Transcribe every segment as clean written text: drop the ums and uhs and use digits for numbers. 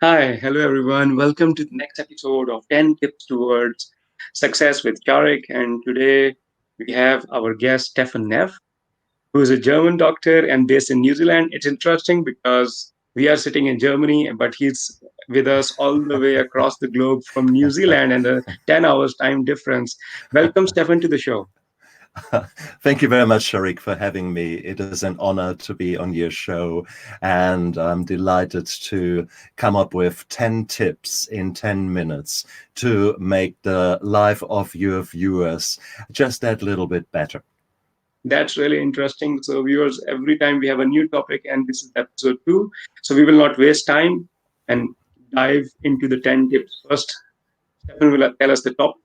Hi, hello everyone. Welcome to the next episode of 10 Tips Towards Success with Sharique. And today we have our guest, Stephan Neff, who is a German doctor and based in New Zealand. It's interesting because we are sitting in Germany, but he's with us all the way across the globe from New Zealand and a 10 hours time difference. Welcome, Stephan, to the show. Thank you very much, Sharique, for having me. It is an honor to be on your show, and I'm delighted to come up with 10 tips in 10 minutes to make the life of your viewers just that little bit better. That's really interesting. So, viewers, every time we have a new topic, and this is episode two, so we will not waste time and dive into the 10 tips. First, Stephen will tell us the topic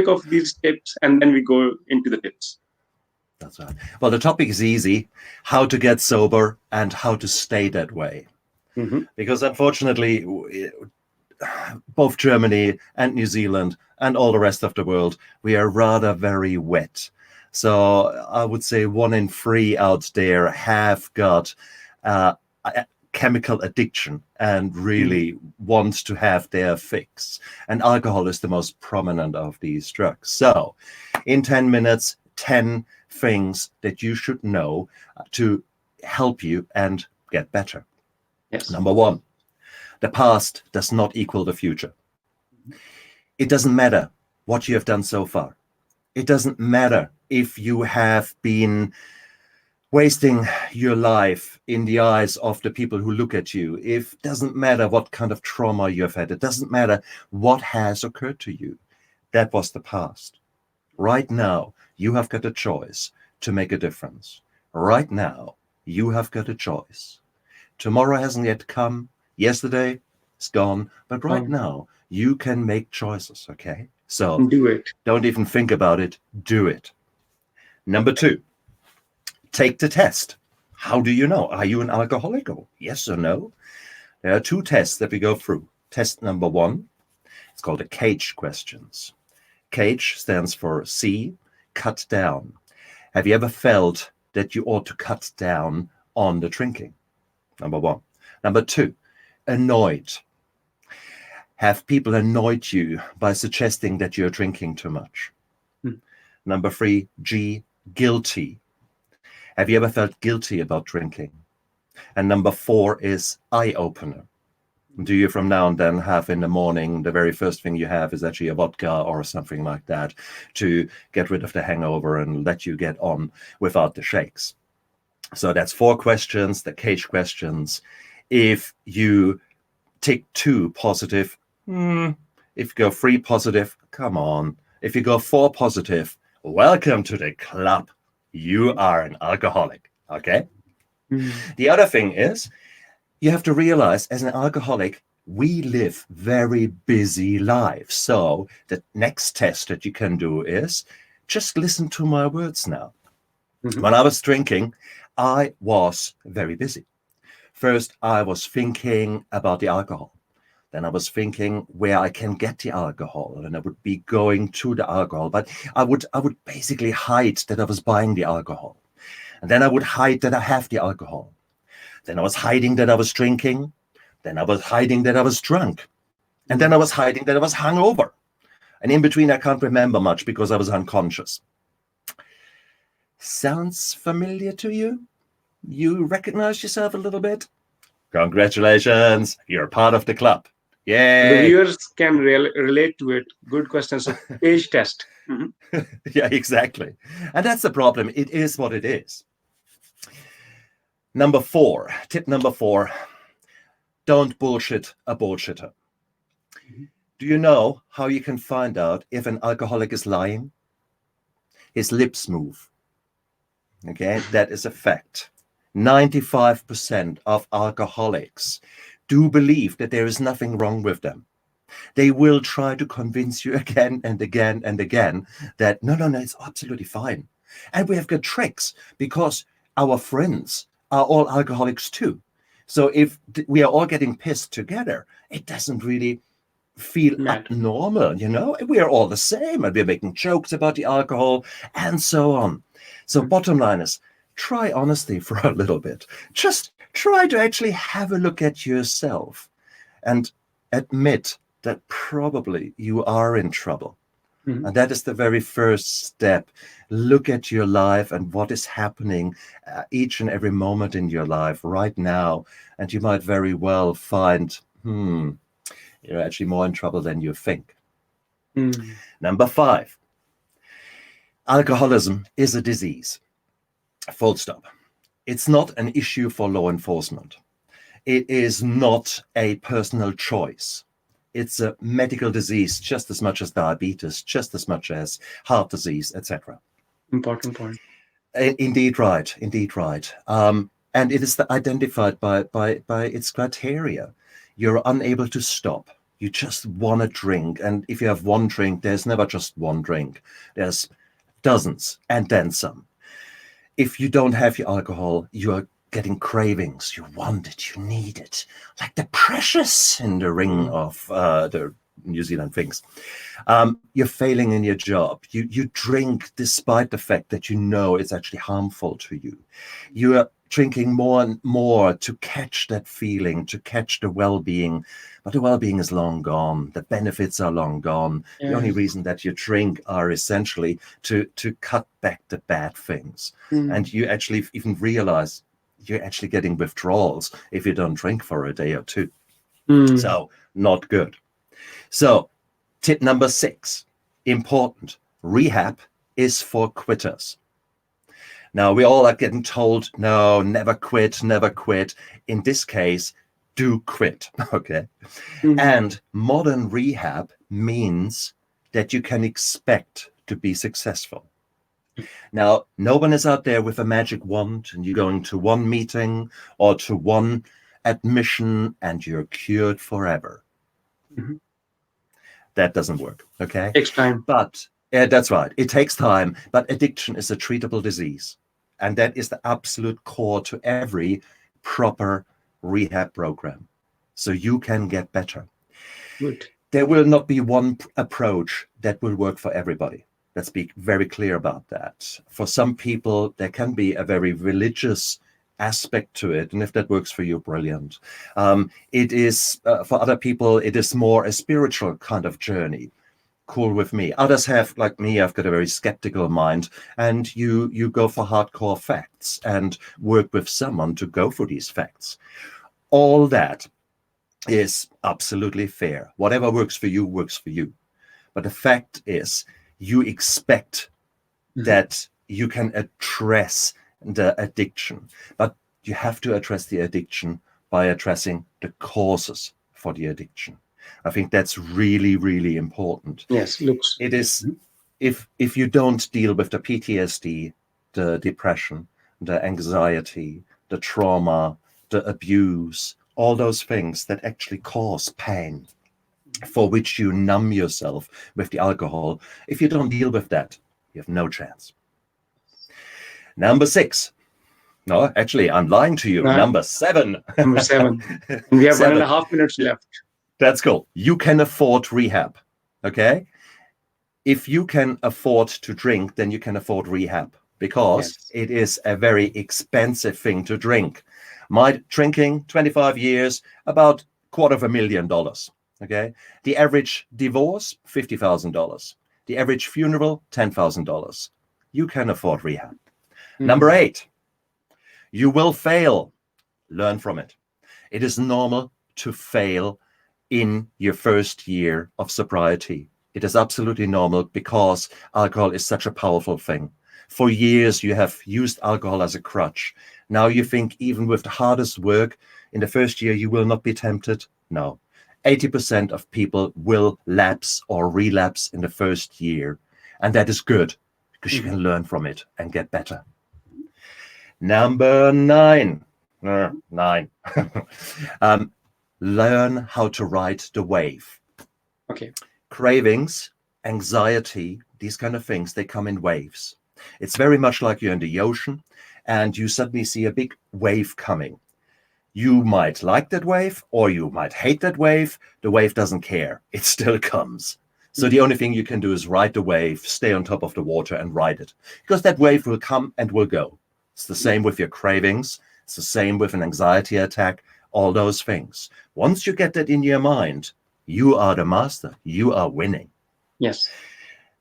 of these tips, and then we go into the tips. That's right. Well, the topic is easy: how to get sober and how to stay that way. Mm-hmm. Because unfortunately, both Germany and New Zealand and all the rest of the world, we are rather very wet. So I would say 1 in 3 out there have got a chemical addiction and really want to have their fix. And alcohol is the most prominent of these drugs. So in 10 minutes, 10 things that you should know to help you and get better. Yes. Number one, the past does not equal the future. It doesn't matter what you have done so far. It doesn't matter if you have been wasting your life in the eyes of the people who look at you. It doesn't matter what kind of trauma you have had. It doesn't matter what has occurred to you. That was the past. Right now, you have got a choice to make a difference. Right now, you have got a choice. Tomorrow hasn't yet come. Yesterday is gone. But right now, you can make choices, okay? So do it. Don't even think about it. Do it. Number two, take the test. How do you know? Are you an alcoholic? Or yes or no? There are 2 tests that we go through. Test number 1, it's called the CAGE questions. CAGE stands for C, cut down. Have you ever felt that you ought to cut down on the drinking? Number 1. Number 2, annoyed. Have people annoyed you by suggesting that you're drinking too much? Number 3, G, guilty. Have you ever felt guilty about drinking? And number 4 is eye-opener. Do you from now and then have in the morning, the very first thing you have is actually a vodka or something like that to get rid of the hangover and let you get on without the shakes? So that's 4 questions, the CAGE questions. If you tick 2 positive, if you go 3 positive, come on. If you go 4 positive, welcome to the club. You are an alcoholic, okay? The other thing is, you have to realize as an alcoholic, we live very busy lives. So the next test that you can do is just listen to my words now. When I was drinking, I was very busy. First, I was thinking about the alcohol. Then I was thinking where I can get the alcohol, and I would be going to the alcohol. But I would basically hide that I was buying the alcohol. And then I would hide that I have the alcohol. Then I was hiding that I was drinking. Then I was hiding that I was drunk. And then I was hiding that I was hungover. And in between, I can't remember much because I was unconscious. Sounds familiar to you? You recognize yourself a little bit? Congratulations, you're part of the club. Yay! The viewers can relate to it. Good question. So, age test. Yeah, exactly. And that's the problem. It is what it is. Number 4, tip number 4, don't bullshit a bullshitter. Do you know how you can find out if an alcoholic is lying? His lips move. Okay, that is a fact. 95% of alcoholics do believe that there is nothing wrong with them. They will try to convince you again and again and again that no, it's absolutely fine. And we have got tricks because our friends are all alcoholics too. So if we are all getting pissed together, it doesn't really feel abnormal, you know? We are all the same and we're making jokes about the alcohol and so on. So bottom line is, try honesty for a little bit. Just try to actually have a look at yourself. and admit that probably you are in trouble. Mhm. And that is the very first step. Look at your life and what is happening each and every moment in your life right now. And you might very well find, you're actually more in trouble than you think. Mm. Number 5, alcoholism is a disease. Full stop. It's not an issue for law enforcement. It is not a personal choice. It's a medical disease just as much as diabetes, just as much as heart disease, etc. Important point. Indeed right, indeed right. And it is identified by its criteria. You're unable to stop. You just want to drink. And if you have one drink, there's never just one drink. There's dozens and then some. If you don't have your alcohol, you are getting cravings. You want it, you need it. Like the precious in the ring of the New Zealand things. You're failing in your job. You drink despite the fact that you know it's actually harmful to you. You are drinking more and more to catch that feeling, to catch the well-being. But the well-being is long gone. The benefits are long gone. The Yeah. only reason that you drink are essentially to cut back the bad things. And you actually even realize you're actually getting withdrawals if you don't drink for a day or two. Mm. So not good. So tip number 6, important. Rehab is for quitters. Now, we all are getting told, no, never quit, never quit. In this case, do quit, okay? And modern rehab means that you can expect to be successful. Now, no one is out there with a magic wand and you're going to one meeting or to one admission and you're cured forever. Mhm. That doesn't work, okay? Takes time. But that's right. It takes time, but addiction is a treatable disease. And that is the absolute core to every proper rehab program. So you can get better. Good. There will not be one approach that will work for everybody. Let's be very clear about that. For some people, there can be a very religious aspect to it. And if that works for you, brilliant. It is, for other people, it is more a spiritual kind of journey. Cool with me. Others have, like me, I've got a very skeptical mind, and you go for hardcore facts and work with someone to go for these facts. All that is absolutely fair. Whatever works for you works for you. But the fact is, you expect that you can address the addiction, but you have to address the addiction by addressing the causes for the addiction. I think that's really, really important. Yes, looks. It is, if you don't deal with the PTSD, the depression, the anxiety, the trauma, the abuse, all those things that actually cause pain, for which you numb yourself with the alcohol, if you don't deal with that, you have no chance. Number 6. No, actually, I'm lying to you. Number 7. Number 7. And we have 1.5 minutes left. That's cool. You can afford rehab. Okay. If you can afford to drink, then you can afford rehab, because it is a very expensive thing to drink. My drinking, 25 years, about $250,000. Okay. The average divorce, $50,000. The average funeral, $10,000. You can afford rehab. Number 8, you will fail. Learn from it. It is normal to fail in your first year of sobriety. It is absolutely normal, because alcohol is such a powerful thing. For years, you have used alcohol as a crutch. Now you think even with the hardest work, in the first year, you will not be tempted? No. 80% of people will lapse or relapse in the first year. And that is good, because you can learn from it and get better. Number 9. 9. Learn how to ride the wave. Okay. Cravings, anxiety, these kind of things, they come in waves. It's very much like you're in the ocean and you suddenly see a big wave coming. You might like that wave or you might hate that wave. The wave doesn't care. It still comes. So the only thing you can do is ride the wave, stay on top of the water and ride it, because that wave will come and will go. It's the same with your cravings. It's the same with an anxiety attack. all those things. Once you get that in your mind, you are the master. You are winning. Yes.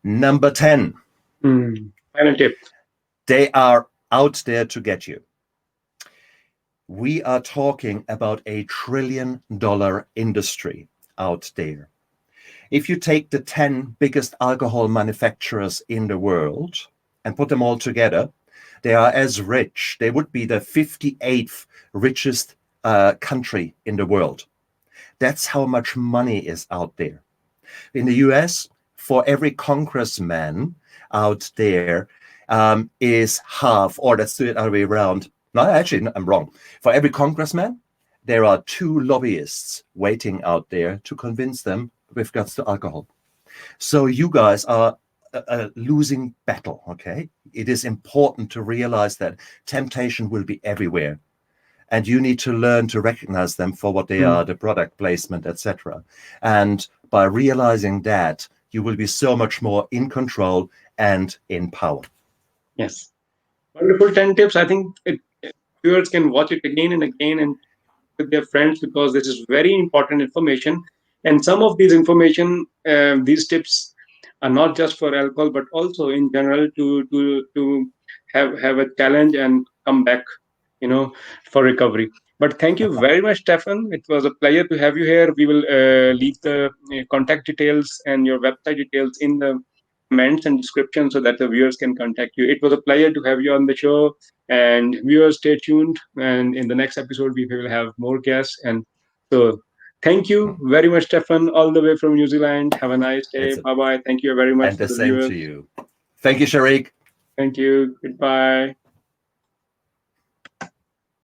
Number 10, Final tip. they are out there to get you. We are talking about $1 trillion industry out there. If you take the 10 biggest alcohol manufacturers in the world and put them all together, they are as rich. They would be the 58th richest country in the world. That's how much money is out there. In the US, for every congressman out there is half, or let's do it the other way around. No, actually, I'm wrong. For every congressman, there are 2 lobbyists waiting out there to convince them with regards to alcohol. So you guys are a losing battle, okay? It is important to realize that temptation will be everywhere. And you need to learn to recognize them for what they are, the product placement, etc. And by realizing that, you will be so much more in control and in power. Yes. Wonderful 10 tips. I think viewers can watch it again and again and with their friends, because this is very important information. And some of these information, these tips are not just for alcohol, but also in general to have a challenge and come back, for recovery. But thank you very much, Stefan. It was a pleasure to have you here. We will leave the contact details and your website details in the comments and description so that the viewers can contact you. It was a pleasure to have you on the show. And viewers, stay tuned. And in the next episode, we will have more guests. And so, thank you very much, Stefan, all the way from New Zealand. Have a nice day. It's Bye bye. Thank you very much and for the the same to viewers. you. Thank you, Sharique. Thank you. Goodbye.